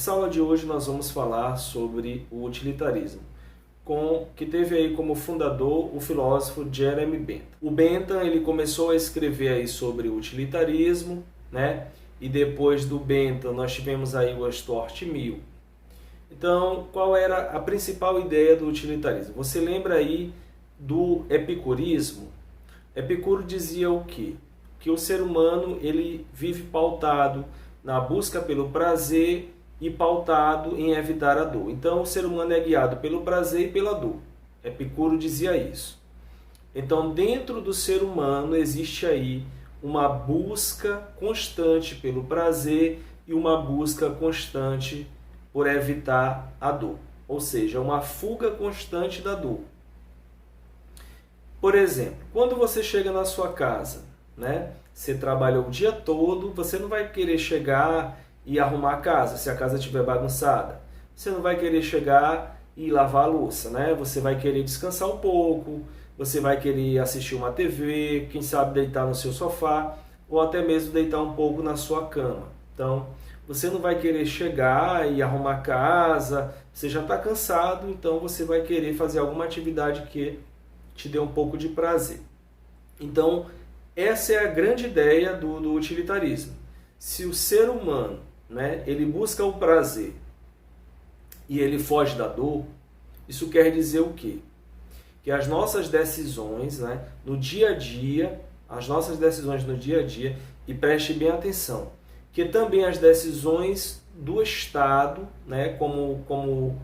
Nessa aula de hoje nós vamos falar sobre o utilitarismo, que teve aí como fundador o filósofo Jeremy Bentham. O Bentham ele começou a escrever aí sobre o utilitarismo, né? E depois do Bentham nós tivemos aí o Stuart Mill. Então, qual era a principal ideia do utilitarismo? Você lembra aí do epicurismo? Epicuro dizia o quê? Que o ser humano ele vive pautado na busca pelo prazer e pautado em evitar a dor. Então, o ser humano é guiado pelo prazer e pela dor. Epicuro dizia isso. Então, dentro do ser humano existe aí uma busca constante pelo prazer e uma busca constante por evitar a dor. Ou seja, uma fuga constante da dor. Por exemplo, quando você chega na sua casa, né? Você trabalhou o dia todo, você não vai querer chegar e arrumar a casa, se a casa estiver bagunçada. Você não vai querer chegar e lavar a louça, né? Você vai querer descansar um pouco, você vai querer assistir uma TV, quem sabe deitar no seu sofá, ou até mesmo deitar um pouco na sua cama. Então, você não vai querer chegar e arrumar a casa, você já está cansado, então você vai querer fazer alguma atividade que te dê um pouco de prazer. Então, essa é a grande ideia do utilitarismo. Se o ser humano, né, ele busca o prazer e ele foge da dor, isso quer dizer o quê? Que as nossas decisões, né, no dia a dia, e preste bem atenção, que também as decisões do Estado, né, como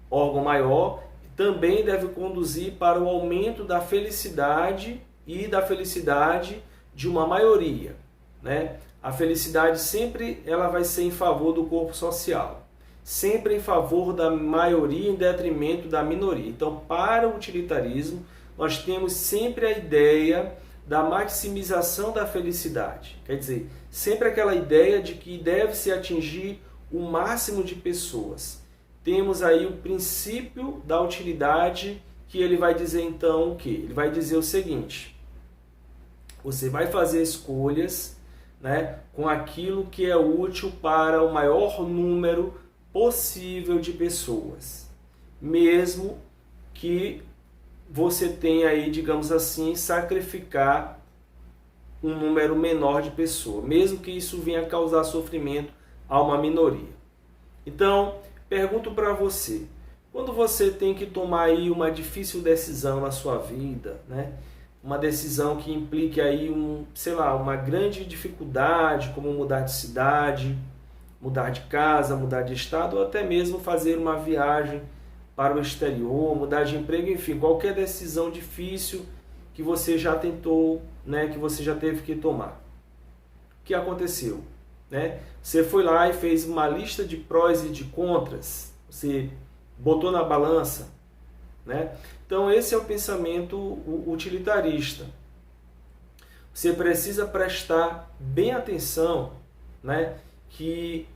órgão maior, também deve conduzir para o aumento da felicidade e da felicidade de uma maioria, né? A felicidade sempre ela vai ser em favor do corpo social, sempre em favor da maioria em detrimento da minoria. Então, para o utilitarismo, nós temos sempre a ideia da maximização da felicidade. Quer dizer, sempre aquela ideia de que deve-se atingir o máximo de pessoas. Temos aí o princípio da utilidade, que ele vai dizer então o quê? Ele vai dizer o seguinte: você vai fazer escolhas, né, com aquilo que é útil para o maior número possível de pessoas, mesmo que você tenha aí, digamos assim, sacrificar um número menor de pessoas, mesmo que isso venha causar sofrimento a uma minoria. Então, pergunto para você, quando você tem que tomar aí uma difícil decisão na sua vida, né? Uma decisão que implique aí uma grande dificuldade, como mudar de cidade, mudar de casa, mudar de estado, ou até mesmo fazer uma viagem para o exterior, mudar de emprego, enfim, qualquer decisão difícil que você já tentou, né, que você já teve que tomar. O que aconteceu? Né? Você foi lá e fez uma lista de prós e de contras, você botou na balança, né? Então esse é o pensamento utilitarista. Você precisa prestar bem atenção, né? Que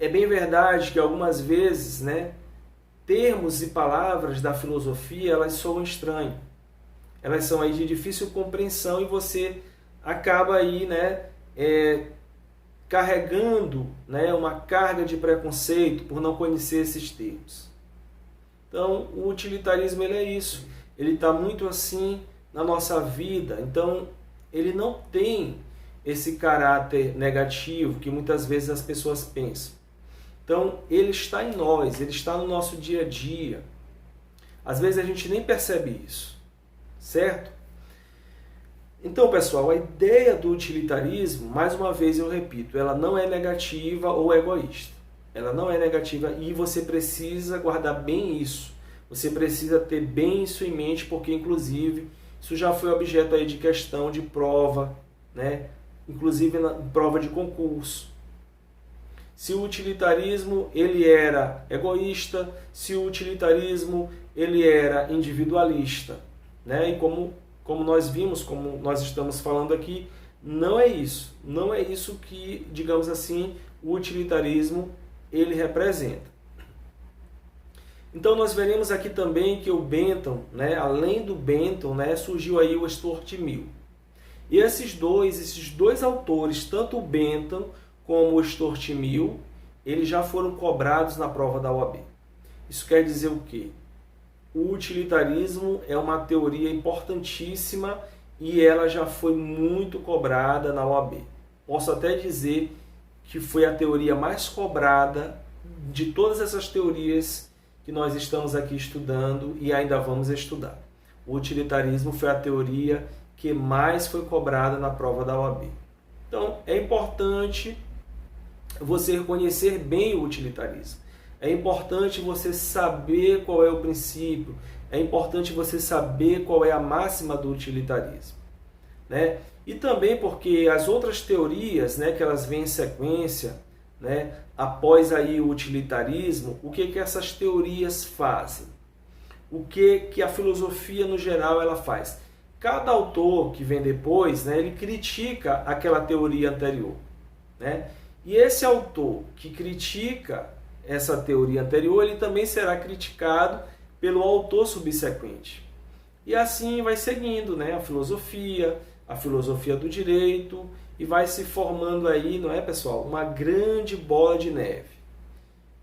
é bem verdade que algumas vezes, né, termos e palavras da filosofia elas soam estranhas, elas são aí de difícil compreensão e você acaba aí, né, carregando, né, uma carga de preconceito por não conhecer esses termos. Então, o utilitarismo ele é isso. Ele está muito assim na nossa vida. Então, ele não tem esse caráter negativo que muitas vezes as pessoas pensam. Então, ele está em nós, ele está no nosso dia a dia. Às vezes a gente nem percebe isso, certo? Então, pessoal, a ideia do utilitarismo, mais uma vez eu repito, ela não é negativa ou egoísta. Ela não é negativa e você precisa guardar bem isso. Você precisa ter bem isso em mente, porque inclusive isso já foi objeto aí de questão de prova, né? Inclusive na prova de concurso. Se o utilitarismo ele era egoísta, se o utilitarismo ele era individualista, né? E como nós vimos, como nós estamos falando aqui, não é isso. Não é isso que, digamos assim, o utilitarismo ele representa. Então nós veremos aqui também que o Bentham, né, além do Bentham, né, surgiu aí o Stuart Mill. E esses dois autores, tanto o Bentham como o Stuart Mill, eles já foram cobrados na prova da OAB. Isso quer dizer o quê? O utilitarismo é uma teoria importantíssima e ela já foi muito cobrada na OAB. Posso até dizer que foi a teoria mais cobrada de todas essas teorias que nós estamos aqui estudando e ainda vamos estudar. O utilitarismo foi a teoria que mais foi cobrada na prova da OAB. Então, é importante você conhecer bem o utilitarismo. É importante você saber qual é o princípio. É importante você saber qual é a máxima do utilitarismo, né? E também porque as outras teorias, né, que elas vêm em sequência, né, após aí o utilitarismo, o que essas teorias fazem? O que a filosofia no geral ela faz? Cada autor que vem depois, né, ele critica aquela teoria anterior, né? E esse autor que critica essa teoria anterior, ele também será criticado pelo autor subsequente. E assim vai seguindo, né, a filosofia do direito, e vai se formando aí, não é, pessoal, uma grande bola de neve.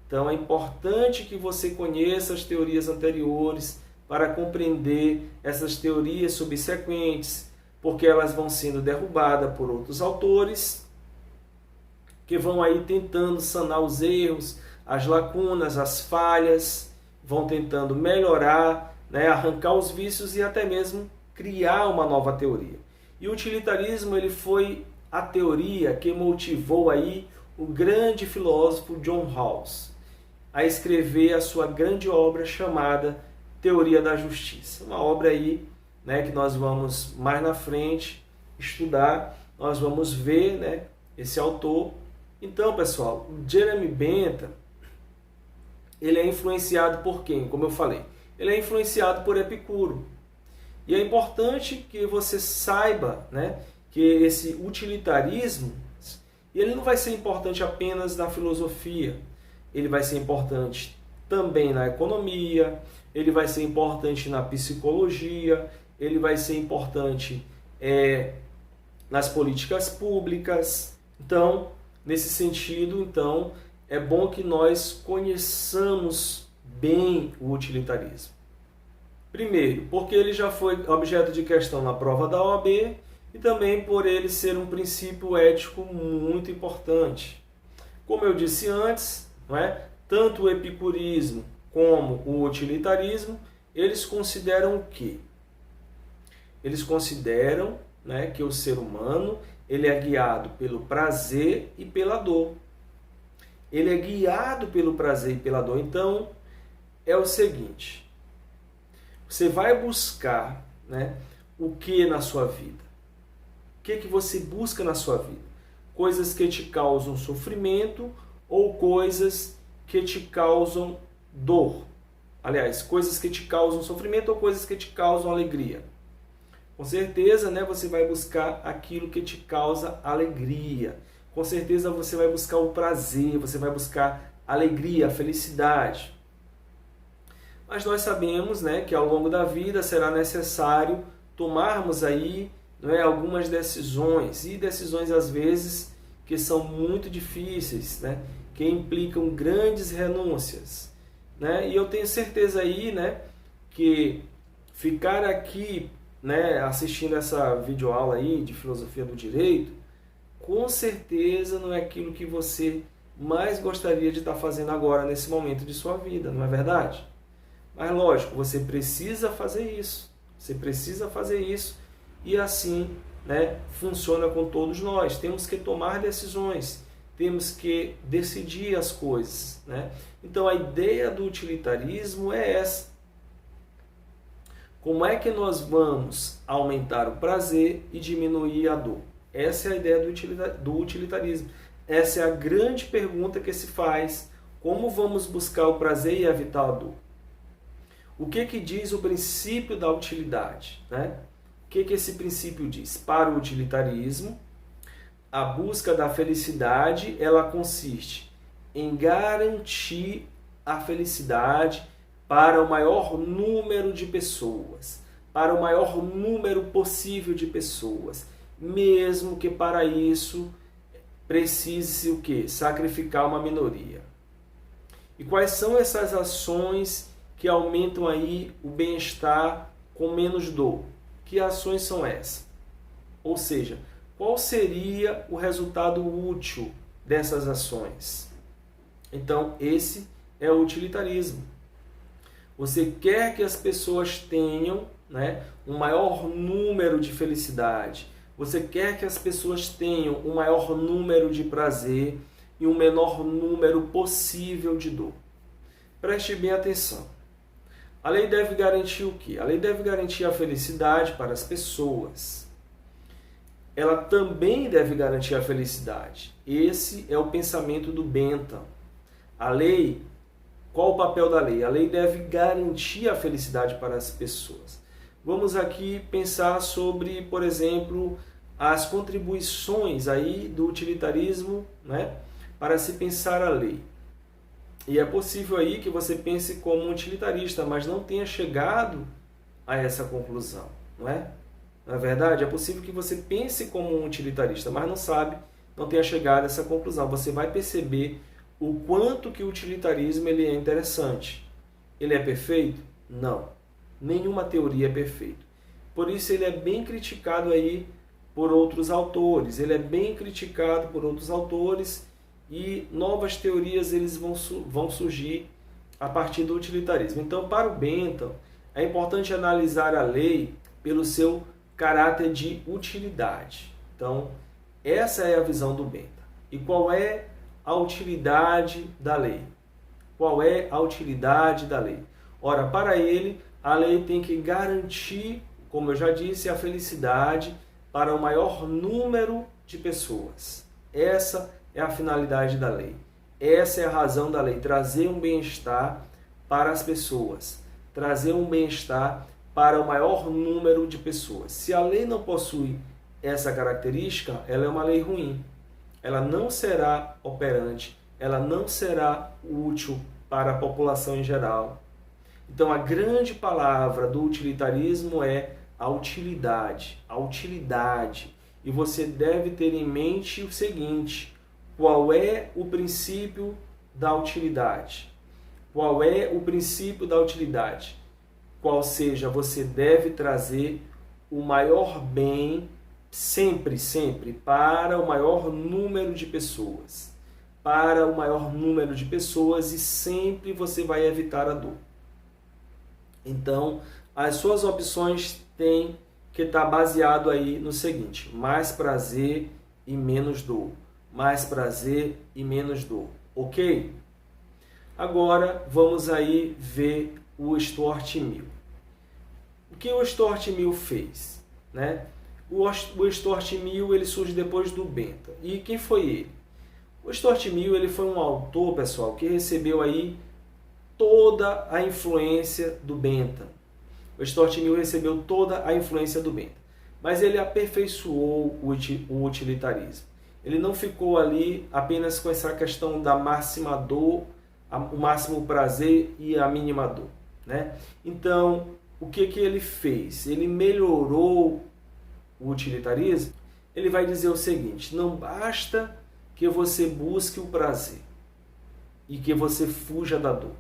Então é importante que você conheça as teorias anteriores para compreender essas teorias subsequentes, porque elas vão sendo derrubadas por outros autores que vão aí tentando sanar os erros, as lacunas, as falhas, vão tentando melhorar, né, arrancar os vícios e até mesmo criar uma nova teoria. E o utilitarismo ele foi a teoria que motivou aí o grande filósofo John Rawls a escrever a sua grande obra chamada Teoria da Justiça. Uma obra aí, né, que nós vamos mais na frente estudar, nós vamos ver, né, esse autor. Então, pessoal, o Jeremy Bentham, ele é influenciado por quem? Como eu falei, ele é influenciado por Epicuro. E é importante que você saiba, né, que esse utilitarismo, ele não vai ser importante apenas na filosofia, ele vai ser importante também na economia, ele vai ser importante na psicologia, ele vai ser importante nas políticas públicas. Então, nesse sentido, então, é bom que nós conheçamos bem o utilitarismo. Primeiro, porque ele já foi objeto de questão na prova da OAB e também por ele ser um princípio ético muito importante. Como eu disse antes, não é? Tanto o epicurismo como o utilitarismo, eles consideram o quê? Eles consideram, né, que o ser humano ele é guiado pelo prazer e pela dor. Ele é guiado pelo prazer e pela dor. Então, é o seguinte, você vai buscar, né, o que na sua vida? O que você busca na sua vida? Coisas que te causam sofrimento ou coisas que te causam dor? Aliás, coisas que te causam sofrimento ou coisas que te causam alegria? Com certeza, né, você vai buscar aquilo que te causa alegria. Com certeza você vai buscar o prazer, você vai buscar a alegria, a felicidade. Mas nós sabemos, né, que ao longo da vida será necessário tomarmos aí, não é, algumas decisões, e decisões às vezes que são muito difíceis, né, que implicam grandes renúncias, né? E eu tenho certeza aí, né, que ficar aqui, né, assistindo essa videoaula aí de filosofia do direito, com certeza não é aquilo que você mais gostaria de estar fazendo agora nesse momento de sua vida, não é verdade? Mas lógico, você precisa fazer isso. Você precisa fazer isso e assim, né, funciona com todos nós. Temos que tomar decisões, temos que decidir as coisas, né? Então a ideia do utilitarismo é essa. Como é que nós vamos aumentar o prazer e diminuir a dor? Essa é a ideia do utilitarismo. Essa é a grande pergunta que se faz. Como vamos buscar o prazer e evitar a dor? O que diz o princípio da utilidade, né? O que esse princípio diz? Para o utilitarismo, a busca da felicidade, ela consiste em garantir a felicidade para o maior número de pessoas, para o maior número possível de pessoas, mesmo que para isso precise o quê? Sacrificar uma minoria. E quais são essas ações que aumentam aí o bem-estar com menos dor? Que ações são essas? Ou seja, qual seria o resultado útil dessas ações? Então, esse é o utilitarismo. Você quer que as pessoas tenham, né, um maior número de felicidade. Você quer que as pessoas tenham um maior número de prazer e um menor número possível de dor. Preste bem atenção. A lei deve garantir o quê? A lei deve garantir a felicidade para as pessoas. Ela também deve garantir a felicidade. Esse é o pensamento do Bentham. A lei, qual o papel da lei? A lei deve garantir a felicidade para as pessoas. Vamos aqui pensar sobre, por exemplo, as contribuições aí do utilitarismo, né, para se pensar a lei. E é possível aí que você pense como um utilitarista, mas não tenha chegado a essa conclusão, não é? Na verdade, é possível que você pense como um utilitarista, mas não tenha chegado a essa conclusão. Você vai perceber o quanto que o utilitarismo ele é interessante. Ele é perfeito? Não. Nenhuma teoria é perfeita. Por isso ele é bem criticado aí por outros autores. Ele é bem criticado por outros autores e novas teorias eles vão surgir a partir do utilitarismo. Então, para o Bentham, é importante analisar a lei pelo seu caráter de utilidade. Então, essa é a visão do Bentham. E qual é a utilidade da lei? Qual é a utilidade da lei? Ora, para ele, a lei tem que garantir, como eu já disse, a felicidade para o maior número de pessoas. Essa é a finalidade da lei. Essa é a razão da lei, trazer um bem-estar para as pessoas, trazer um bem-estar para o maior número de pessoas. Se a lei não possui essa característica, ela é uma lei ruim. Ela não será operante, ela não será útil para a população em geral. Então, a grande palavra do utilitarismo é a utilidade. A utilidade. E você deve ter em mente o seguinte: qual é o princípio da utilidade? Qual é o princípio da utilidade? Qual seja, você deve trazer o maior bem sempre, sempre, para o maior número de pessoas. Para o maior número de pessoas e sempre você vai evitar a dor. Então, as suas opções têm que estar baseado aí no seguinte: mais prazer e menos dor. Mais prazer e menos dor. Ok? Agora, vamos aí ver o Stuart Mill. O que o Stuart Mill fez? Né? O Stuart Mill ele surge depois do Bentham. E quem foi ele? O Stuart Mill ele foi um autor, pessoal, que recebeu aí toda a influência do Bentham. O Stuart Mill recebeu toda a influência do Bentham. Mas ele aperfeiçoou o utilitarismo. Ele não ficou ali apenas com essa questão da máxima dor, o máximo prazer e a mínima dor. Né? Então, o que ele fez? Ele melhorou o utilitarismo. Ele vai dizer o seguinte: não basta que você busque o prazer e que você fuja da dor.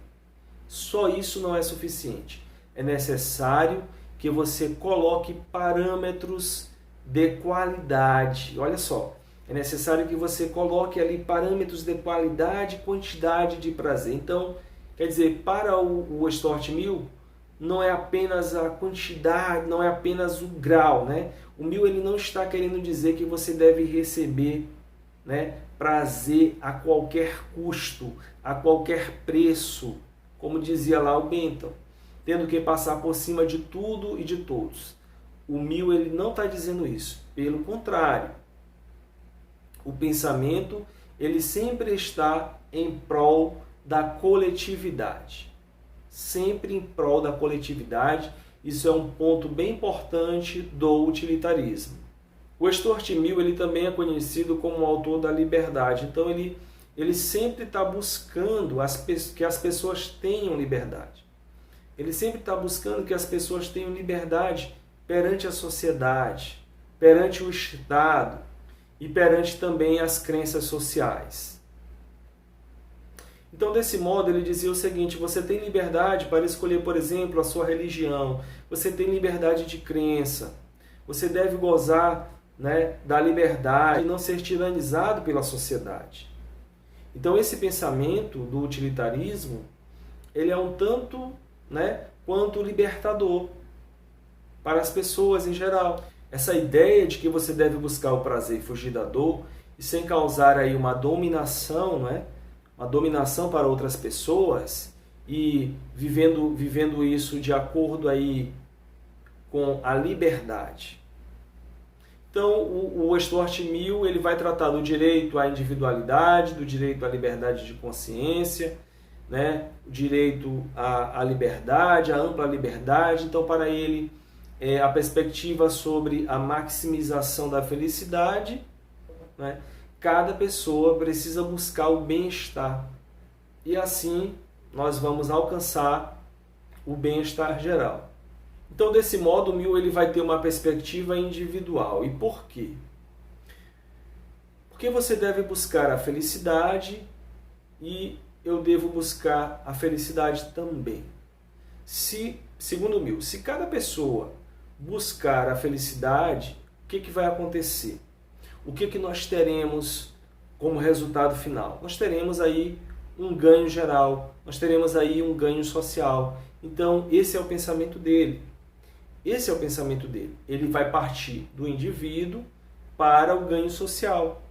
Só isso não é suficiente. É necessário que você coloque parâmetros de qualidade. Olha só, é necessário que você coloque ali parâmetros de qualidade e quantidade de prazer. Então, quer dizer, para o Stuart Mill, não é apenas a quantidade, não é apenas o grau, né? O Mill ele não está querendo dizer que você deve receber, né, prazer a qualquer custo, a qualquer preço, como dizia lá o Bentham, tendo que passar por cima de tudo e de todos. O Mill ele não está dizendo isso, pelo contrário. O pensamento ele sempre está em prol da coletividade. Sempre em prol da coletividade. Isso é um ponto bem importante do utilitarismo. O Stuart Mill ele também é conhecido como o autor da liberdade. Então ele sempre está buscando que as pessoas tenham liberdade. Ele sempre está buscando que as pessoas tenham liberdade perante a sociedade, perante o Estado. e perante também as crenças sociais. Então, desse modo, ele dizia o seguinte: você tem liberdade para escolher, por exemplo, a sua religião, você tem liberdade de crença, você deve gozar, né, da liberdade e não ser tiranizado pela sociedade. Então, esse pensamento do utilitarismo, ele é um tanto, né, quanto libertador para as pessoas em geral. Essa ideia de que você deve buscar o prazer e fugir da dor, e sem causar aí uma dominação, né, uma dominação para outras pessoas, e vivendo isso de acordo aí com a liberdade. Então, o Stuart Mill, ele vai tratar do direito à individualidade, do direito à liberdade de consciência, né? O direito à liberdade, à ampla liberdade. Então, para ele, a perspectiva sobre a maximização da felicidade, né? Cada pessoa precisa buscar o bem-estar. E assim, nós vamos alcançar o bem-estar geral. Então, desse modo, o Mill ele vai ter uma perspectiva individual. E por quê? Porque você deve buscar a felicidade e eu devo buscar a felicidade também. Segundo Mill, se cada pessoa buscar a felicidade, o que vai acontecer? O que nós teremos como resultado final? Nós teremos aí um ganho geral, nós teremos aí um ganho social. Então, esse é o pensamento dele. Esse é o pensamento dele. Ele vai partir do indivíduo para o ganho social.